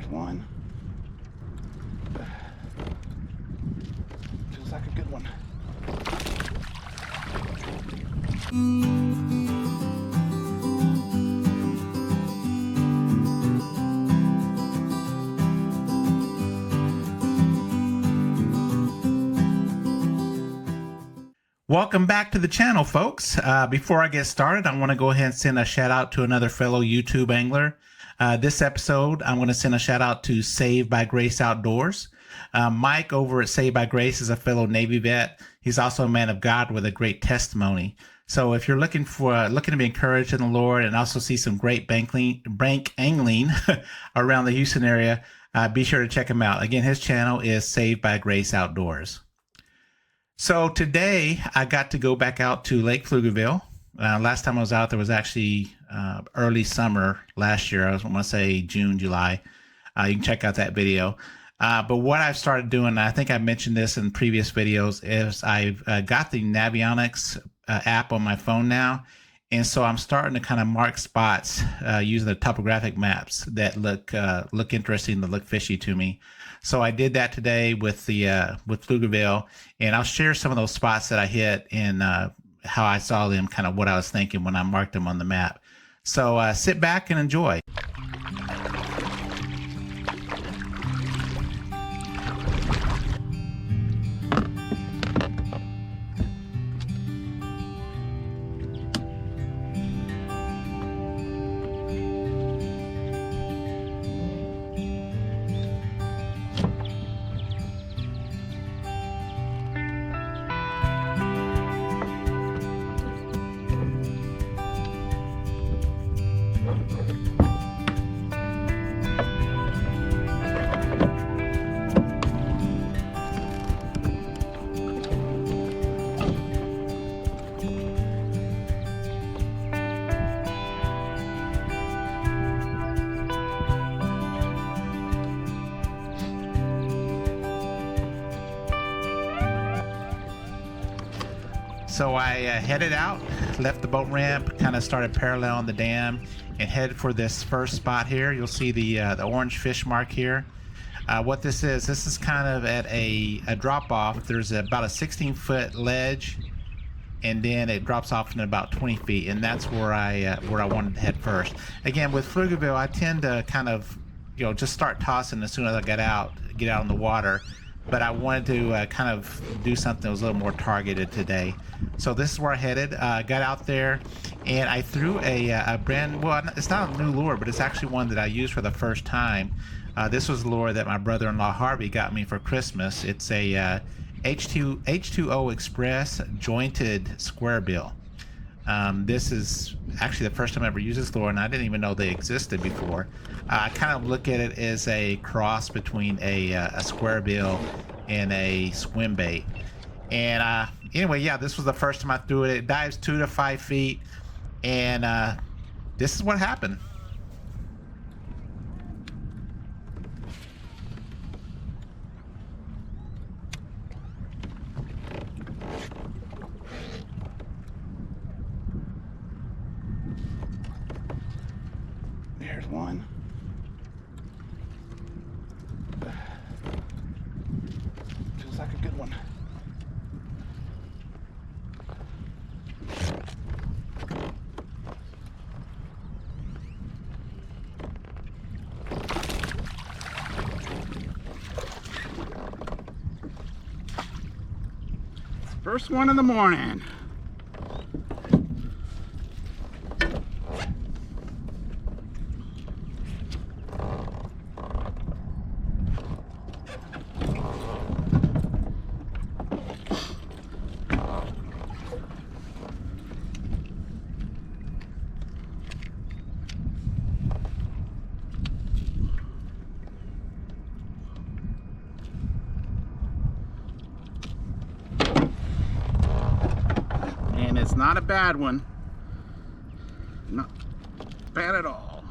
There's one. Feels like a good one. Welcome back to the channel, folks. Before I get started, I want to go ahead and send a shout out to another fellow YouTube angler. This episode, I'm going to send a shout out to Saved by Grace Outdoors. Mike over at Saved by Grace is a fellow Navy vet. He's also a man of God with a great testimony. So if you're looking to be encouraged in the Lord and also see some great bank angling around the Houston area, be sure to check him out. Again, his channel is Saved by Grace Outdoors. So today I got to go back out to Lake Pflugerville. Last time I was out there was actually early summer last year. I was going to say June, July. You can check out that video. But what I've started doing, I think I mentioned this in previous videos, is I've got the Navionics app on my phone now. And so I'm starting to kind of mark spots using the topographic maps that look interesting, that look fishy to me. So I did that today with Pflugerville, and I'll share some of those spots that I hit and how I saw them, kind of what I was thinking when I marked them on the map. So sit back and enjoy. So I headed out, left the boat ramp, kind of started paralleling the dam, and headed for this first spot here. You'll see the orange fish mark here. What this is kind of at a drop off. There's about a 16-foot ledge, and then it drops off in about 20 feet, and that's where I wanted to head first. Again, with Pflugerville, I tend to kind of, just start tossing as soon as I get out in the water. But I wanted to kind of do something that was a little more targeted today. So this is where I headed. Got out there, and I threw a brand, well, it's not a new lure, but it's actually one that I used for the first time. This was a lure that my brother-in-law Harvey got me for Christmas. It's a H2O Express jointed square bill. This is actually the first time I ever used this lure, and I didn't even know they existed before. I kind of look at it as a cross between a square bill and a swim bait. And anyway, yeah, this was the first time I threw it. It dives 2 to 5 feet, and this is what happened. There's one. Feels like a good one. First one in the morning. And it's not a bad one. Not bad at all.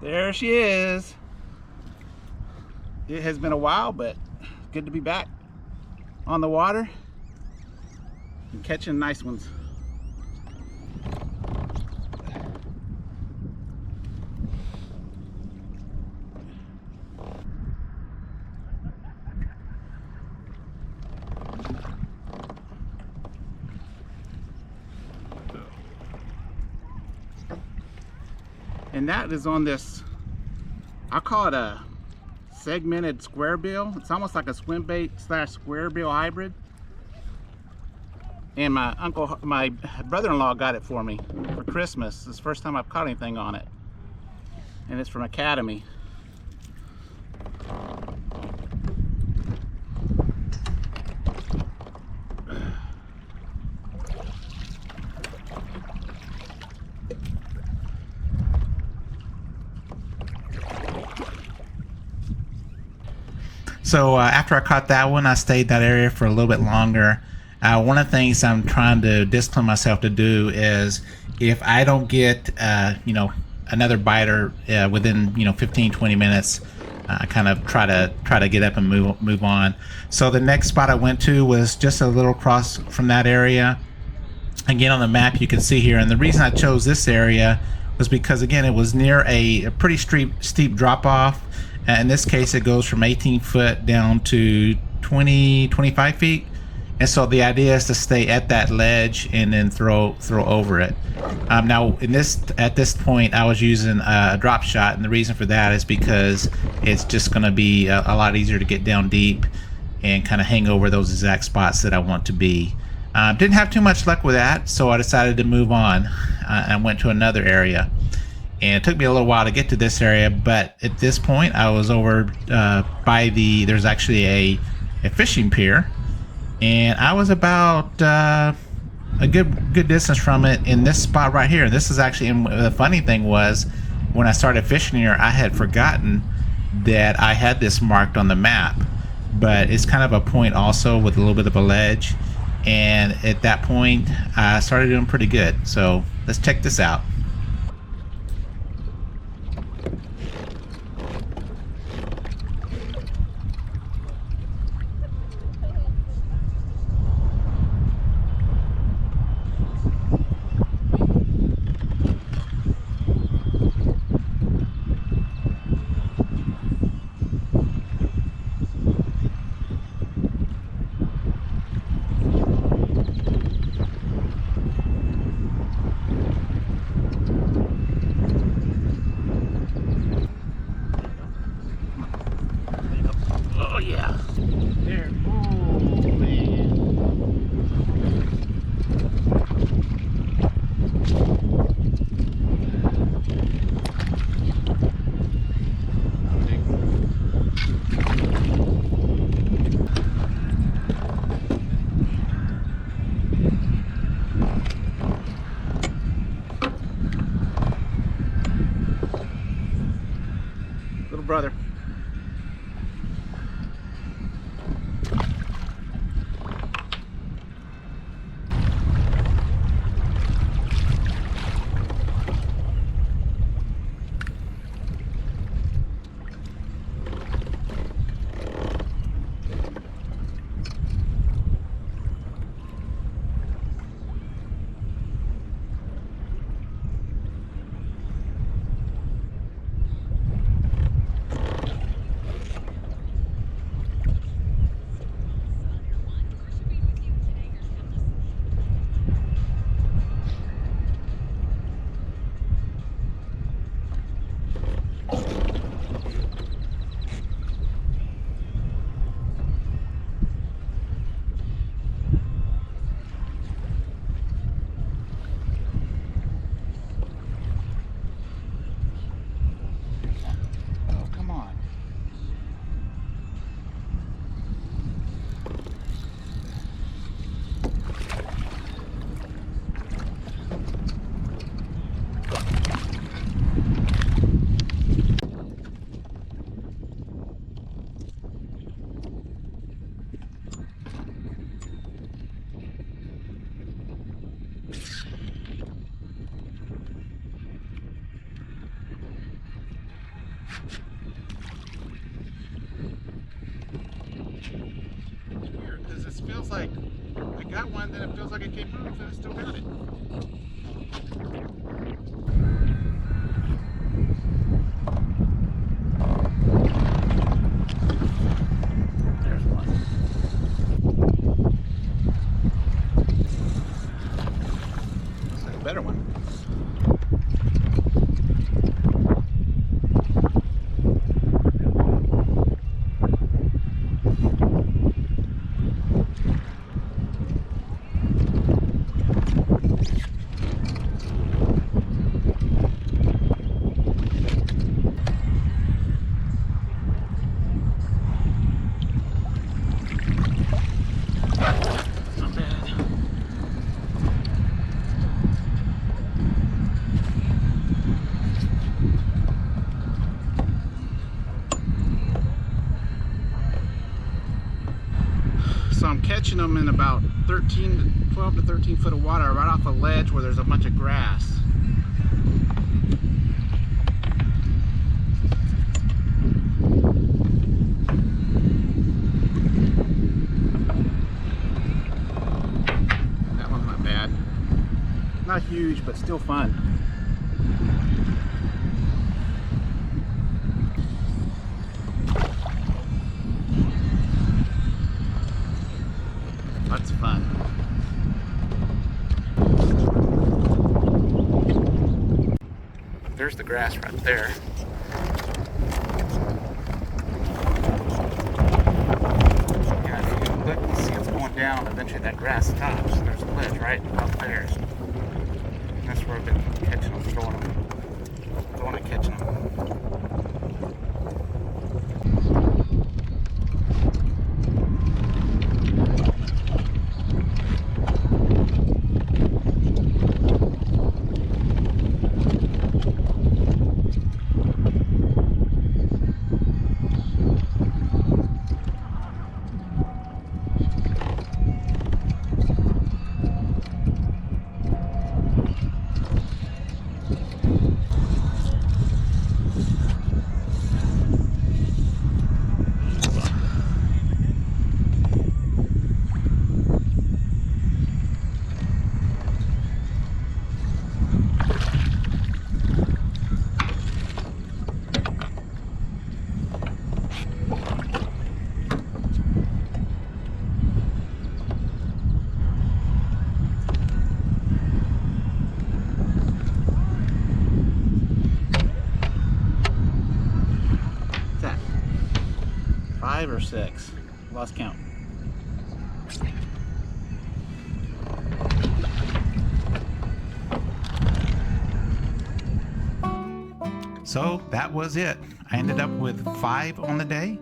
There she is. It has been a while, but good to be back on the water and catching nice ones. And that is on this, I'll call it a segmented square bill. It's almost like a swim bait slash square bill hybrid. And my brother-in-law got it for me for Christmas. It's the first time I've caught anything on it. And it's from Academy. So after I caught that one, I stayed that area for a little bit longer. One of the things I'm trying to discipline myself to do is if I don't get, another biter within, 15-20 minutes, I kind of try to get up and move on. So the next spot I went to was just a little across from that area. Again, on the map you can see here, and the reason I chose this area was because, again, it was near a pretty steep drop off. In this case, it goes from 18 foot down to 25 feet. And so the idea is to stay at that ledge and then throw over it. Now, at this point, I was using a drop shot, and the reason for that is because it's just going to be a lot easier to get down deep and kind of hang over those exact spots that I want to be. Didn't have too much luck with that, so I decided to move on and went to another area. And it took me a little while to get to this area, but at this point I was over by there's actually a fishing pier, and I was about a good distance from it in this spot right here. This is actually, and the funny thing was, when I started fishing here, I had forgotten that I had this marked on the map, but it's kind of a point also with a little bit of a ledge, and at that point I started doing pretty good. So let's check this out. Oh yeah. There. Oh man. Little brother. that one, then it feels like it can't move, and it still got it. There's one. Looks like a better one. Not bad. So I'm catching them in about 12 to 13 foot of water right off a ledge where there's a bunch of grass. That one's not bad. Not huge, but still fun. Lots of fun. There's the grass right there. Yeah, if you look, you see it's going down. Eventually that grass stops. There's a ledge right up there. And that's where I've been catching them, throwing and catching them. Five or six. Lost count. So that was it. I ended up with 5 on the day.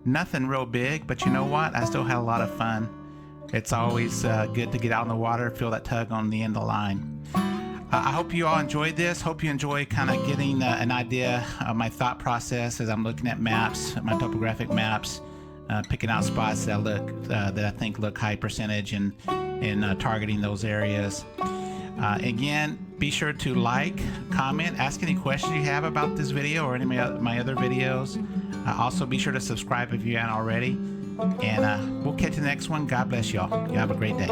Nothing real big, but you know what? I still had a lot of fun. It's always good to get out in the water, feel that tug on the end of the line. I hope you all enjoyed this. Hope you enjoy kind of getting an idea of my thought process as I'm looking at maps, my topographic maps, picking out spots that I think look high percentage and targeting those areas. Again, be sure to like, comment, ask any questions you have about this video or any of my other videos. Also, be sure to subscribe if you haven't already. And we'll catch you in the next one. God bless y'all. You have a great day.